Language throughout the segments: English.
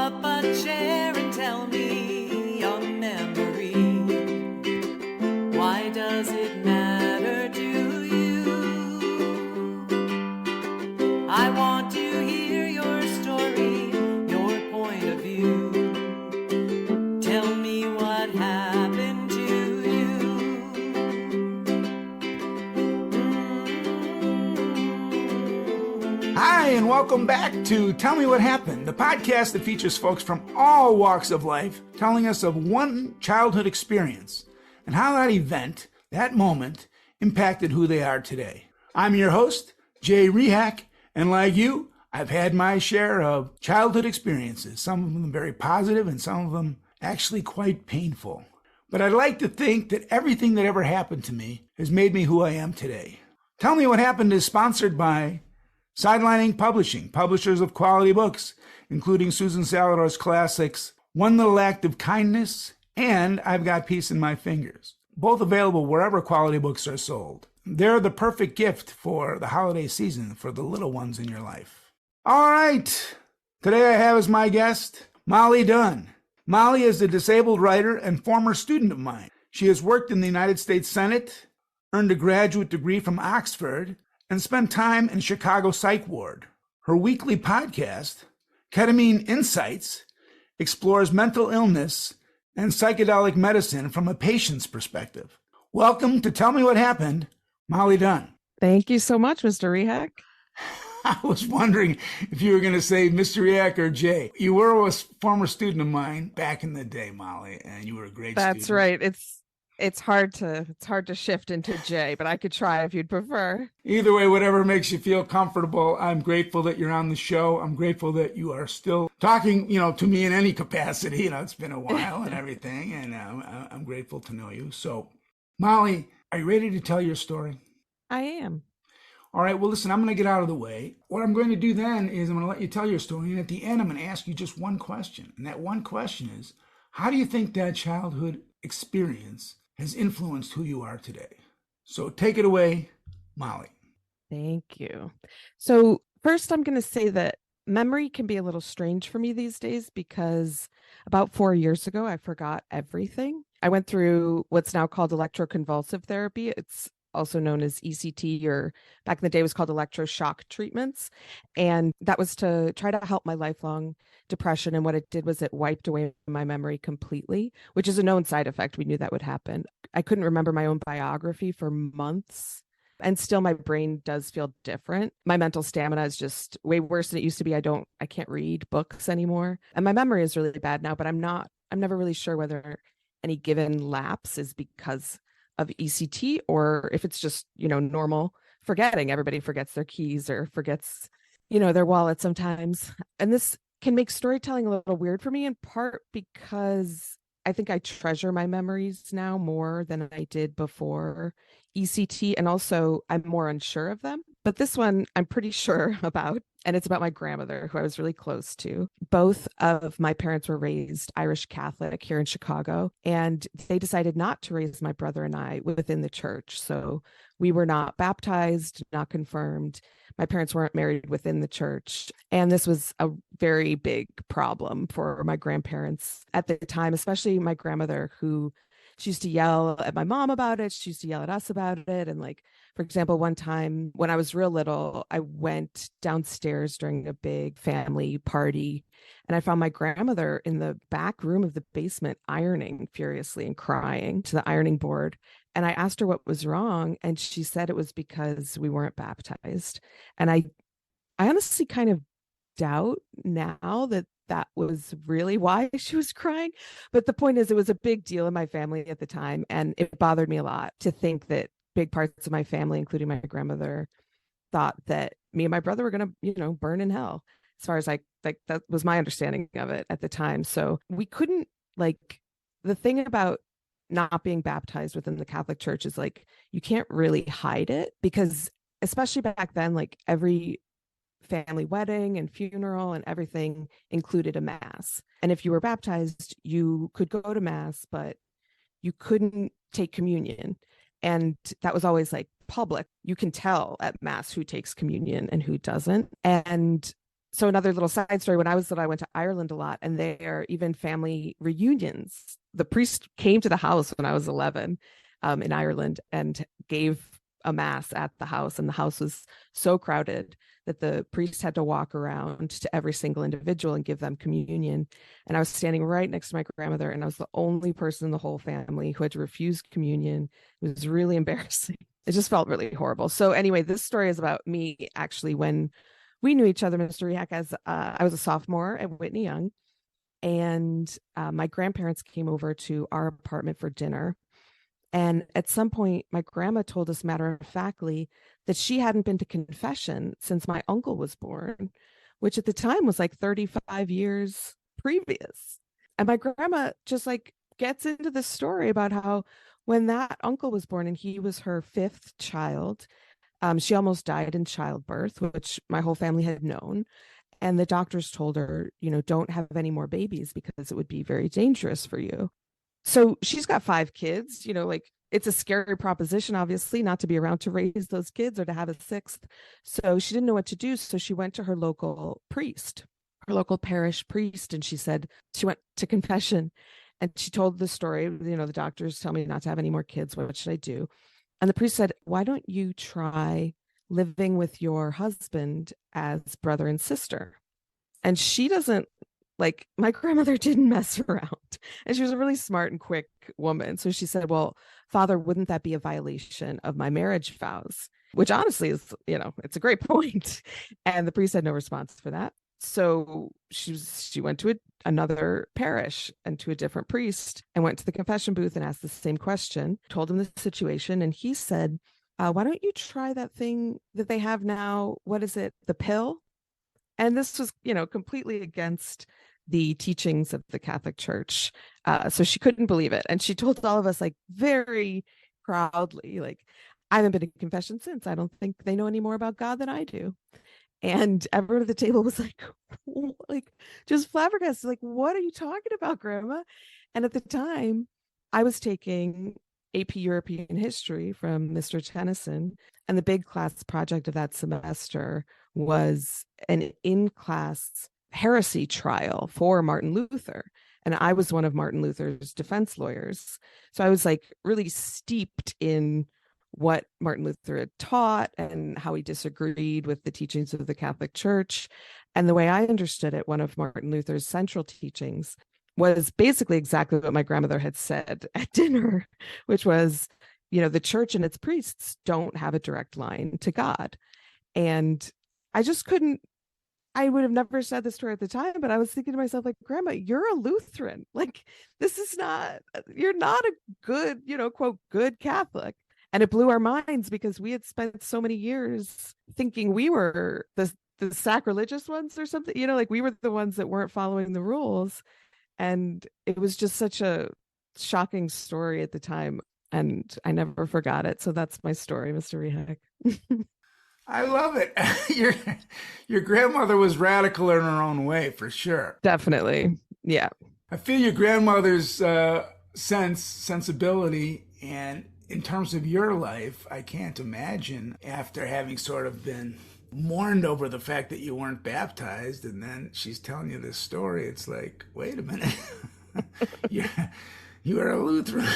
up a chair and tell me a memory. Why does it matter to you? I want to hear your story, your point of view. Tell me what happened to you. Hi, and welcome back to Tell Me What Happened, the podcast that features folks from all walks of life telling us of one childhood experience and how that event, that moment, impacted who they are today. I'm your host, Jay Rehak, and like you, I've had my share of childhood experiences, some of them very positive and some of them actually quite painful. But I'd like to think that everything that ever happened to me has made me who I am today. Tell Me What Happened is sponsored by Sidelining Publishing, publishers of quality books, including Susan Salador's classics, One Little Act of Kindness, and I've Got Peace in My Fingers, both available wherever quality books are sold. They're the perfect gift for the holiday season for the little ones in your life. All right, today I have as my guest, Molly Dunn. Molly is a disabled writer and former student of mine. She has worked in the United States Senate, earned a graduate degree from Oxford, and spent time in Chicago psych ward. Her weekly podcast, Ketamine Insights, explores mental illness and psychedelic medicine from a patient's perspective. Welcome to Tell Me What Happened, Molly Dunn. Thank you so much, Mr. Rehak. I was wondering if you were going to say Mr. Rehak or Jay. You were a former student of mine back in the day, Molly, and you were a great student. That's right. It's hard to shift into Jay, but I could try if you'd prefer. Either way, whatever makes you feel comfortable. I'm grateful that you're on the show. I'm grateful that you are still talking, to me in any capacity. It's been a while and everything, and I'm grateful to know you. So, Molly, are you ready to tell your story? I am. All right, well, listen, I'm going to get out of the way. What I'm going to do then is I'm going to let you tell your story, and at the end, I'm going to ask you just one question. And that one question is, how do you think that childhood experience has influenced who you are today? So take it away, Molly. Thank you. So first, I'm going to say that memory can be a little strange for me these days because about 4 years ago, I forgot everything. I went through what's now called electroconvulsive therapy. It's also known as ECT, or back in the day it was called electroshock treatments. And that was to try to help my lifelong depression. And what it did was it wiped away my memory completely, which is a known side effect. We knew that would happen. I couldn't remember my own biography for months. And still my brain does feel different. My mental stamina is just way worse than it used to be. I can't read books anymore. And my memory is really bad now, but I'm never really sure whether any given lapse is because of ECT or if it's just, normal forgetting. Everybody forgets their keys or forgets, their wallet sometimes. And this can make storytelling a little weird for me, in part because I think I treasure my memories now more than I did before ECT. And also I'm more unsure of them. But this one I'm pretty sure about. And it's about my grandmother, who I was really close to. Both of my parents were raised Irish Catholic here in Chicago, and they decided not to raise my brother and I within the church. So we were not baptized, not confirmed. My parents weren't married within the church. And this was a very big problem for my grandparents at the time, especially my grandmother, who she used to yell at my mom about it. She used to yell at us about it. And for example, one time when I was real little, I went downstairs during a big family party and I found my grandmother in the back room of the basement ironing furiously and crying to the ironing board. And I asked her what was wrong. And she said it was because we weren't baptized. And I honestly kind of doubt now that was really why she was crying. But the point is, it was a big deal in my family at the time. And it bothered me a lot to think that big parts of my family, including my grandmother, thought that me and my brother were going to, burn in hell. As far as that was my understanding of it at the time. So we couldn't, the thing about not being baptized within the Catholic Church is you can't really hide it, because especially back then, every family wedding and funeral and everything included a mass. And if you were baptized, you could go to mass, but you couldn't take communion. And that was always public. You can tell at mass who takes communion and who doesn't. And So another little side story, when I was little, I went to Ireland a lot, and there even family reunions. The priest came to the house when I was 11 in Ireland and gave a mass at the house, and the house was so crowded that the priest had to walk around to every single individual and give them communion. And I was standing right next to my grandmother, and I was the only person in the whole family who had to refuse communion. It was really embarrassing. It just felt really horrible. So anyway, this story is about me actually when we knew each other, Mr. Rehak, as I was a sophomore at Whitney Young, and my grandparents came over to our apartment for dinner. And at some point, my grandma told us matter of factly that she hadn't been to confession since my uncle was born, which at the time was like 35 years previous. And my grandma just like gets into the story about how when that uncle was born and he was her fifth child, she almost died in childbirth, which my whole family had known. And the doctors told her, don't have any more babies because it would be very dangerous for you. So she's got 5 kids, like it's a scary proposition, obviously, not to be around to raise those kids or to have a 6th. So she didn't know what to do. So she went to her local priest, her local parish priest. And she said she went to confession and she told the story, the doctors tell me not to have any more kids. What should I do? And the priest said, why don't you try living with your husband as brother and sister? And she doesn't my grandmother didn't mess around, and she was a really smart and quick woman. So she said, well, Father, wouldn't that be a violation of my marriage vows? Which honestly is, it's a great point. And the priest had no response for that. So she went to another parish and to a different priest and went to the confession booth and asked the same question, told him the situation. And he said, why don't you try that thing that they have now? What is it? The pill? And this was, completely against the teachings of the Catholic Church. So she couldn't believe it. And she told all of us very proudly, I haven't been to confession since. I don't think they know any more about God than I do. And everyone at the table was just flabbergasted, what are you talking about, Grandma? And at the time, I was taking AP European History from Mr. Tennyson. And the big class project of that semester was an in-class heresy trial for Martin Luther. And I was one of Martin Luther's defense lawyers. So I was really steeped in what Martin Luther had taught and how he disagreed with the teachings of the Catholic Church. And the way I understood it, one of Martin Luther's central teachings was basically exactly what my grandmother had said at dinner, which was, the church and its priests don't have a direct line to God. And I just couldn't, I would have never said this to her at the time, but I was thinking to myself, Grandma, you're a Lutheran. This is not, you're not a good, quote, good Catholic. And it blew our minds because we had spent so many years thinking we were the sacrilegious ones or something, we were the ones that weren't following the rules. And it was just such a shocking story at the time. And I never forgot it. So that's my story, Mr. Rehak. I love it. Your grandmother was radical in her own way, for sure. Definitely. Yeah. I feel your grandmother's sensibility, and in terms of your life, I can't imagine after having sort of been mourned over the fact that you weren't baptized, and then she's telling you this story. It's wait a minute. You are a Lutheran.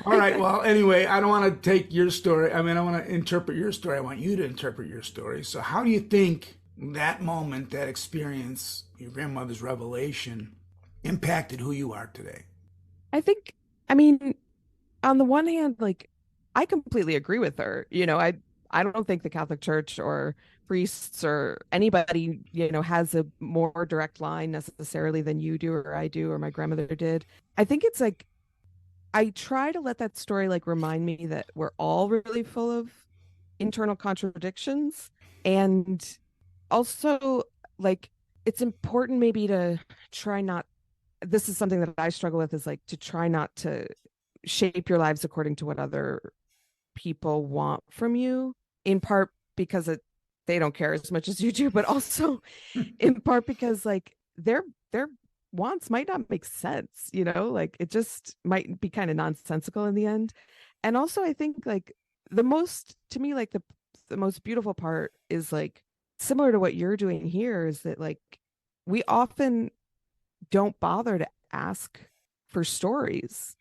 All right. Well, anyway, I don't want to take your story. I want to interpret your story. I want you to interpret your story. So how do you think that moment, that experience, your grandmother's revelation, impacted who you are today? I think, on the one hand, I completely agree with her. I don't think the Catholic Church or priests or anybody, has a more direct line necessarily than you do or I do or my grandmother did. I think it's I try to let that story remind me that we're all really full of internal contradictions. And also it's important maybe to try not, this is something that I struggle with, is to try not to shape your lives according to what other people want from you, in part because they don't care as much as you do, but also in part because their wants might not make sense, it just might be kind of nonsensical in the end. And also I think the most, to me, the most beautiful part is similar to what you're doing here is that like we often don't bother to ask for stories,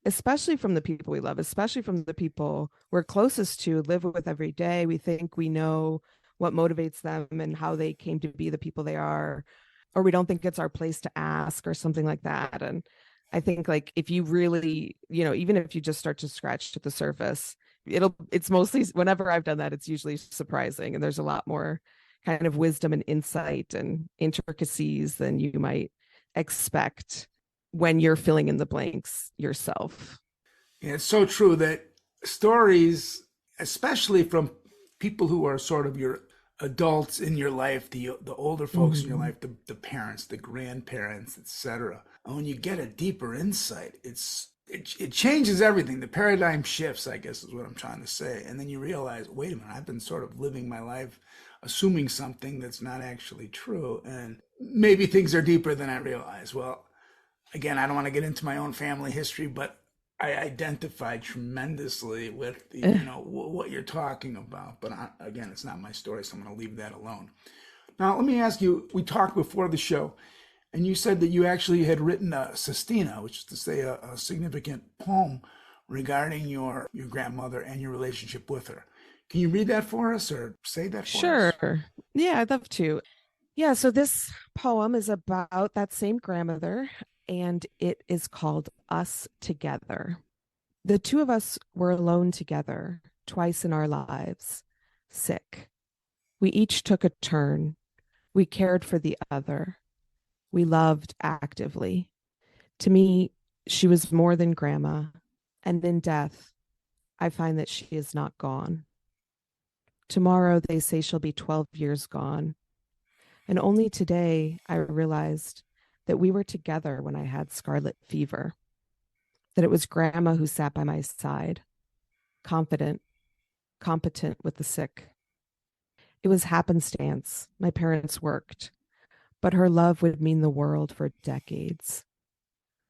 especially from the people we love, especially from the people we're closest to, live with every day. We think we know what motivates them and how they came to be the people they are, or we don't think it's our place to ask or something like that. And I think like if you really, even if you just start to scratch at the surface, it's mostly, whenever I've done that, it's usually surprising. And there's a lot more kind of wisdom and insight and intricacies than you might expect when you're filling in the blanks yourself. Yeah, it's so true that stories, especially from people who are sort of your adults in your life, the older folks in your Mm-hmm. life, the parents, the grandparents, etc. And when you get a deeper insight, it changes everything. The paradigm shifts, I guess is what I'm trying to say. And then you realize, wait a minute, I've been sort of living my life assuming something that's not actually true. And maybe things are deeper than I realize. Well, again, I don't want to get into my own family history, but I identify tremendously with what you're talking about. But again, it's not my story, so I'm going to leave that alone. Now, let me ask you. We talked before the show, and you said that you actually had written a sestina, which is to say a significant poem regarding your grandmother and your relationship with her. Can you read that for us, or say that for us? Sure. Yeah, I'd love to. Yeah, so this poem is about that same grandmother, and it is called Us Together. The two of us were alone together twice in our lives, sick. We each took a turn. We cared for the other. We loved actively. To me, she was more than grandma, and in death, I find that she is not gone. Tomorrow, they say she'll be 12 years gone. And only today, I realized that we were together when I had scarlet fever, that it was grandma who sat by my side, confident, competent with the sick. It was happenstance. My parents worked, but her love would mean the world for decades.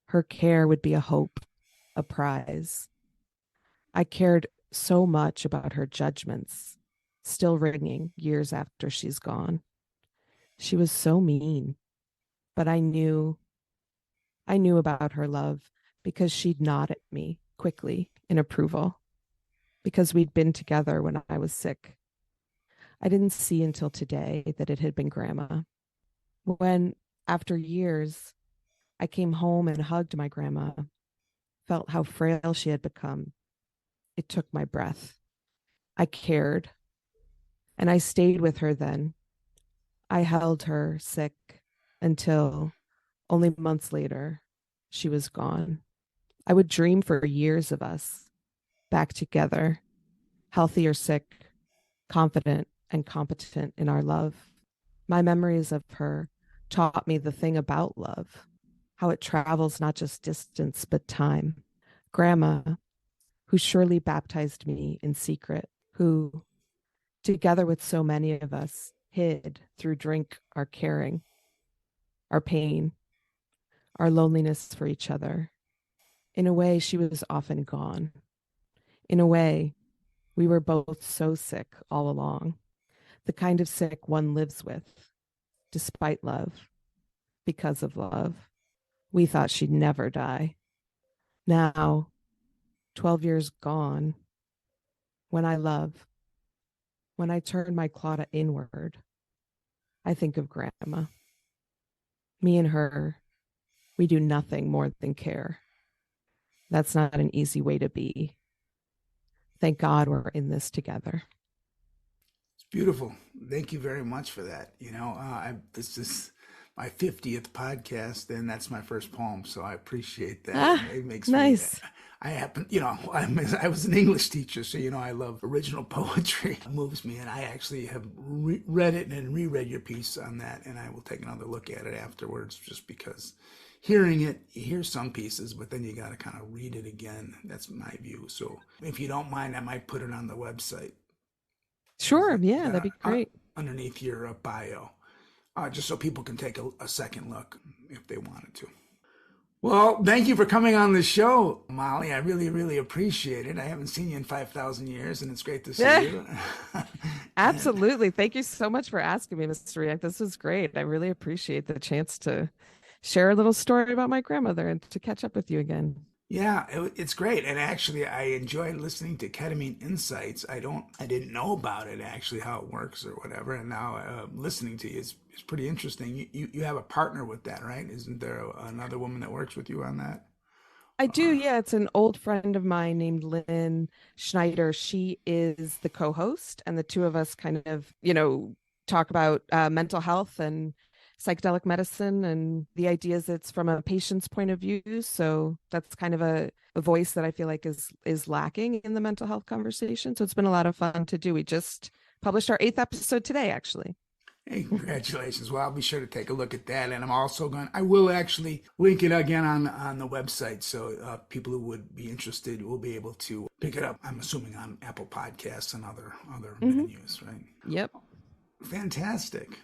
Her care would be a hope, a prize. I cared so much about her judgments, still ringing years after she's gone. She was so mean, but I knew about her love because she'd nod at me quickly in approval, because we'd been together when I was sick. I didn't see until today that it had been grandma. When, after years, I came home and hugged my grandma, felt how frail she had become, it took my breath. I cared, and I stayed with her then. I held her sick until only months later, she was gone. I would dream for years of us back together, healthy or sick, confident and competent in our love. My memories of her taught me the thing about love, how it travels not just distance, but time. Grandma, who surely baptized me in secret, who, together with so many of us, hid through drink our caring, our pain, our loneliness for each other. In a way, she was often gone. In a way, we were both so sick all along, the kind of sick one lives with, despite love, because of love. We thought she'd never die. Now, 12 years gone, when I love, when I turn my Claudia inward, I think of grandma. Me and her, we do nothing more than care. That's not an easy way to be. Thank God we're in this together. It's beautiful. Thank you very much for that. This is my 50th podcast, and that's my first poem, so I appreciate that. Ah, It makes me. nice. I happen, I was an English teacher, so I love original poetry. It moves me, and I actually have read it and reread your piece on that, and I will take another look at it afterwards, just because hearing it, you hear some pieces, but then you got to kind of read it again. That's my view. So if you don't mind, I might put it on the website. Sure. Is Yeah, that'd that be great. underneath your bio? Just so people can take a second look if they wanted to. Well, thank you for coming on the show, Molly. I really, really appreciate it. I haven't seen you in 5,000 years, and it's great to see you. And Absolutely. Thank you so much for asking me, Mr. Riak. This was great. I really appreciate the chance to share a little story about my grandmother and to catch up with you again. yeah, it's great. And actually, I enjoyed listening to Ketamine Insights. I didn't know about it actually, how it works or whatever. And now listening to you is pretty interesting. You have a partner with that, right? Isn't there another woman that works with you on that? I do, Or yeah. It's an old friend of mine named Lynn Schneider. She is the co-host, and the two of us kind of, talk about mental health and psychedelic medicine and the ideas it's from a patient's point of view. So that's kind of a voice that I feel like is lacking in the mental health conversation. So it's been a lot of fun to do. We just published our 8th episode today, actually. hey, congratulations. Well, I'll be sure to take a look at that. And I will actually link it again on the website. So people who would be interested will be able to pick it up. I'm assuming on Apple Podcasts and other Hmm. venues, right? Yep. Fantastic.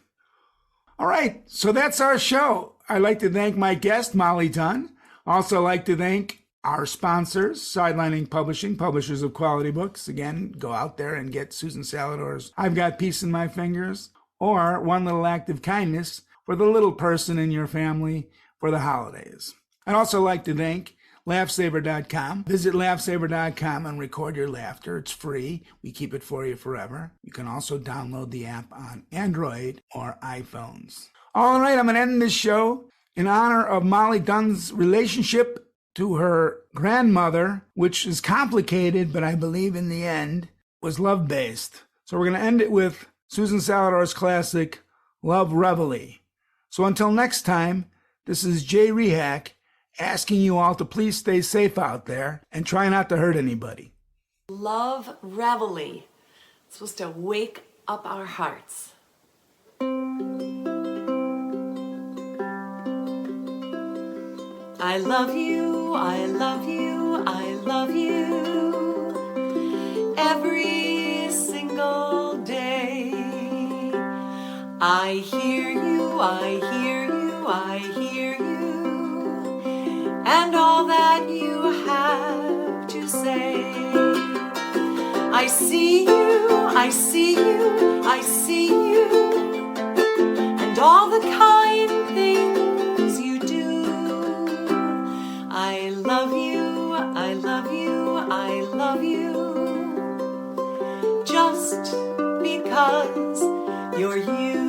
All right. So that's our show. I'd like to thank my guest, Molly Dunn. Also like to thank our sponsors, Sidelining Publishing, publishers of quality books. Again, go out there and get Susan Salador's I've Got Peace in My Fingers, or One Little Act of Kindness for the little person in your family for the holidays. I'd also like to thank laughsaver.com. Visit laughsaver.com and record your laughter. It's free. We keep it for you forever. You can also download the app on Android or iPhones. All right, I'm going to end this show in honor of Molly Dunn's relationship to her grandmother, which is complicated, but I believe in the end was love-based. So we're going to end it with Susan Salador's classic, Love Reveille. So until next time, this is Jay Rehak asking you all to please stay safe out there and try not to hurt anybody. Love Reveille. It's supposed to wake up our hearts. I love you, I love you, I love you every single day. I hear you, I hear you, I hear you, and all that you have to say. I see you, I see you, I see you, and all the kind things you do. I love you, I love you, I love you, just because you're you.